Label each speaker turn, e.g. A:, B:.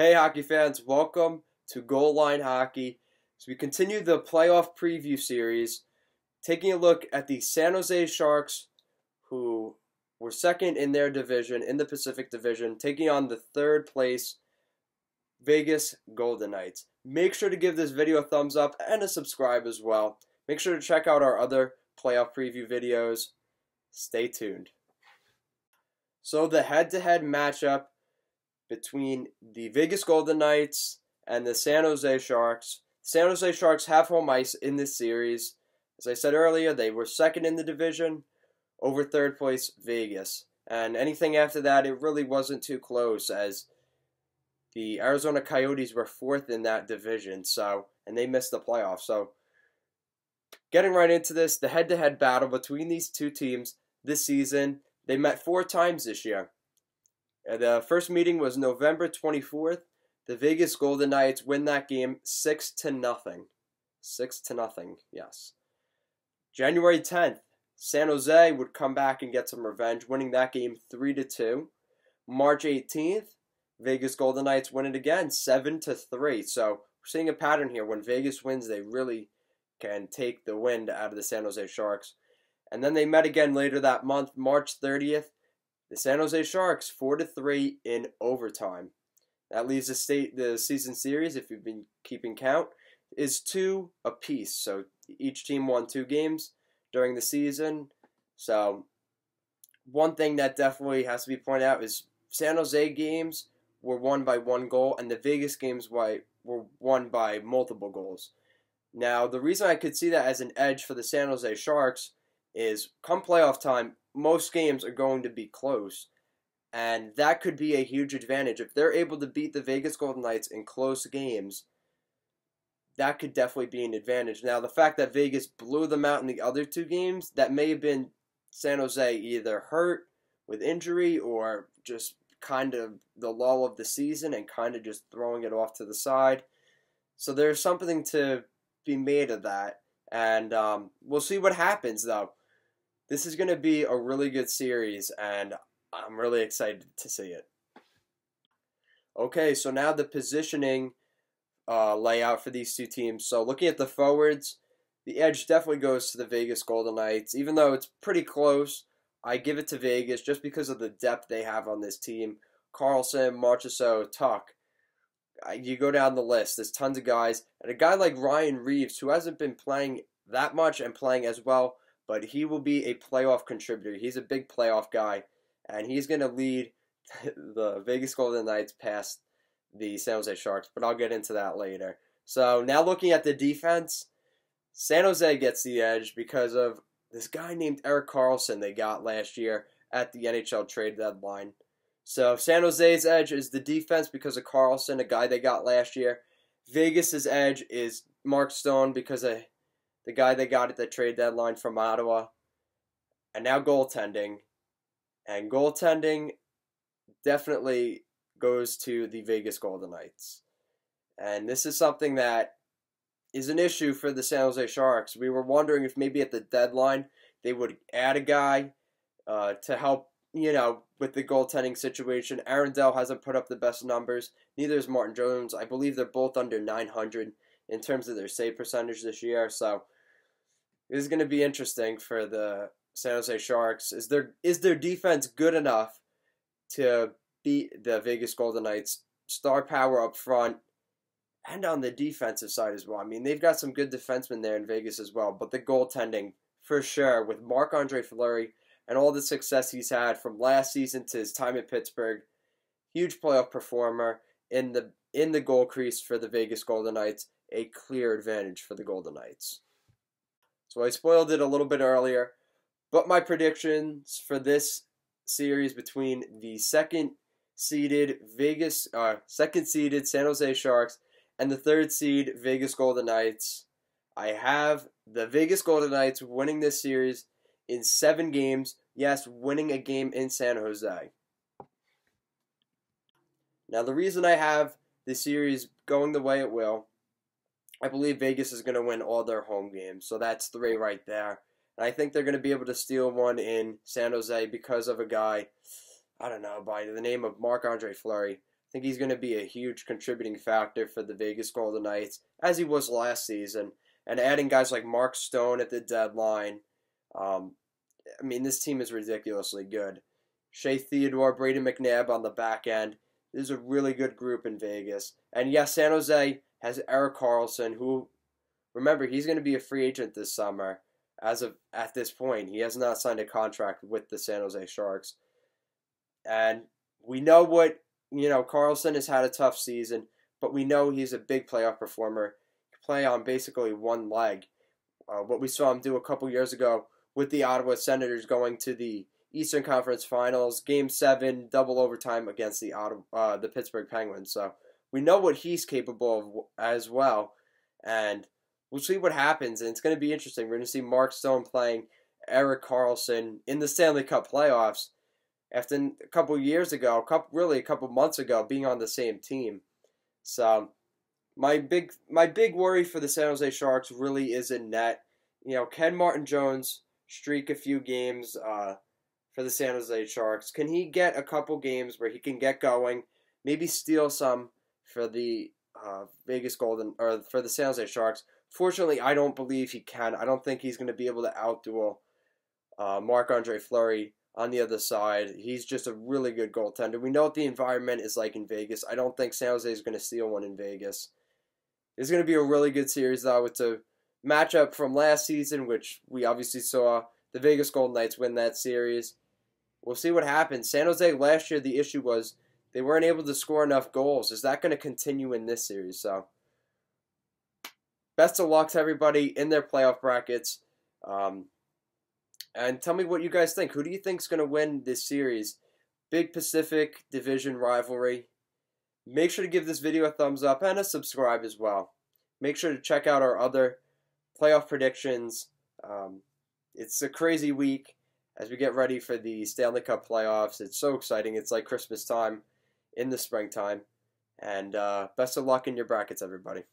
A: Hey hockey fans, welcome to Goal Line Hockey. So we continue the playoff preview series, taking a look at the San Jose Sharks, who were second in their division, in the Pacific Division, taking on the third place Vegas Golden Knights. Make sure to give this video a thumbs up and a subscribe as well. Make sure to check out our other playoff preview videos. Stay tuned. So the head-to-head matchup between the Vegas Golden Knights and the San Jose Sharks. San Jose Sharks have home ice in this series. As I said earlier, they were second in the division over third place Vegas. And anything after that, it really wasn't too close, as the Arizona Coyotes were fourth in that division, and they missed the playoffs. So getting right into this, the head-to-head battle between these two teams this season. They met 4 times this year. The first meeting was November 24th. The Vegas Golden Knights win that game 6-0. 6-0, yes. January 10th, San Jose would come back and get some revenge, winning that game 3-2. March 18th, Vegas Golden Knights win it again 7-3. So we're seeing a pattern here. When Vegas wins, they really can take the wind out of the San Jose Sharks. And then they met again later that month, March 30th. The San Jose Sharks 4-3 in overtime. That leaves the season series, if you've been keeping count, is 2 apiece. So each team won 2 games during the season. So one thing that definitely has to be pointed out is San Jose games were won by 1 goal, and the Vegas games were won by multiple goals. Now, the reason I could see that as an edge for the San Jose Sharks is come playoff time, most games are going to be close, and that could be a huge advantage. If they're able to beat the Vegas Golden Knights in close games, that could definitely be an advantage. Now, the fact that Vegas blew them out in the other 2 games, that may have been San Jose either hurt with injury or just kind of the lull of the season and kind of just throwing it off to the side. So there's something to be made of that, and we'll see what happens, though. This is going to be a really good series, and I'm really excited to see it. Okay, so now the positioning layout for these 2 teams. So looking at the forwards, the edge definitely goes to the Vegas Golden Knights. Even though it's pretty close, I give it to Vegas just because of the depth they have on this team. Carlson, Marchessault, Tuch. You go down the list, there's tons of guys. And a guy like Ryan Reeves, who hasn't been playing that much and playing as well, but he will be a playoff contributor. He's a big playoff guy, and he's going to lead the Vegas Golden Knights past the San Jose Sharks, but I'll get into that later. So now looking at the defense, San Jose gets the edge because of this guy named Erik Karlsson they got last year at the NHL trade deadline. So San Jose's edge is the defense because of Karlsson, a guy they got last year. Vegas's edge is Mark Stone because of the guy they got at the trade deadline from Ottawa. And now goaltending. And goaltending definitely goes to the Vegas Golden Knights. And this is something that is an issue for the San Jose Sharks. We were wondering if maybe at the deadline they would add a guy to help, with the goaltending situation. Aaron Dell hasn't put up the best numbers. Neither is Martin Jones. I believe they're both under 900 in terms of their save percentage this year. So this is going to be interesting for the San Jose Sharks. Is their defense good enough to beat the Vegas Golden Knights? Star power up front and on the defensive side as well. I mean, they've got some good defensemen there in Vegas as well, but the goaltending, for sure, with Marc-Andre Fleury and all the success he's had from last season to his time in Pittsburgh, huge playoff performer in the goal crease for the Vegas Golden Knights, a clear advantage for the Golden Knights. So I spoiled it a little bit earlier, but my predictions for this series between the second-seeded San Jose Sharks and the third-seed Vegas Golden Knights, I have the Vegas Golden Knights winning this series in 7 games. Yes, winning a game in San Jose. Now, the reason I have this series going the way it will, I believe Vegas is going to win all their home games. So that's 3 right there. And I think they're going to be able to steal one in San Jose because of a guy, I don't know, by the name of Marc-Andre Fleury. think he's going to be a huge contributing factor for the Vegas Golden Knights, as he was last season. And adding guys like Mark Stone at the deadline, I mean, this team is ridiculously good. Shea Theodore, Brady McNabb on the back end. This is a really good group in Vegas. And yes, San Jose has Erik Karlsson, who, remember, he's going to be a free agent this summer. As of at this point, he has not signed a contract with the San Jose Sharks. And we know Karlsson has had a tough season, but we know he's a big playoff performer. He can play on basically one leg. What we saw him do a couple years ago with the Ottawa Senators going to the Eastern Conference Finals, Game 7, double overtime against the Pittsburgh Penguins. So we know what he's capable of as well, and we'll see what happens, and it's going to be interesting. We're going to see Mark Stone playing Erik Karlsson in the Stanley Cup playoffs after a couple years ago, a couple months ago, being on the same team. So my big worry for the San Jose Sharks really is in net. Can Martin Jones streak a few games for the San Jose Sharks? Can he get a couple games where he can get going, maybe steal some for the Vegas Golden, or for the San Jose Sharks? Fortunately, I don't believe he can. I don't think he's going to be able to outduel Marc-Andre Fleury on the other side. He's just a really good goaltender. We know what the environment is like in Vegas. I don't think San Jose is going to steal one in Vegas. It's going to be a really good series, though. It's a matchup from last season, which we obviously saw the Vegas Golden Knights win that series. We'll see what happens. San Jose last year, the issue was they weren't able to score enough goals. Is that going to continue in this series? So, best of luck to everybody in their playoff brackets. And tell me what you guys think. Who do you think is going to win this series? Big Pacific Division rivalry. Make sure to give this video a thumbs up and a subscribe as well. Make sure to check out our other playoff predictions. It's a crazy week as we get ready for the Stanley Cup playoffs. It's so exciting. It's like Christmas time in the springtime. And best of luck in your brackets, everybody.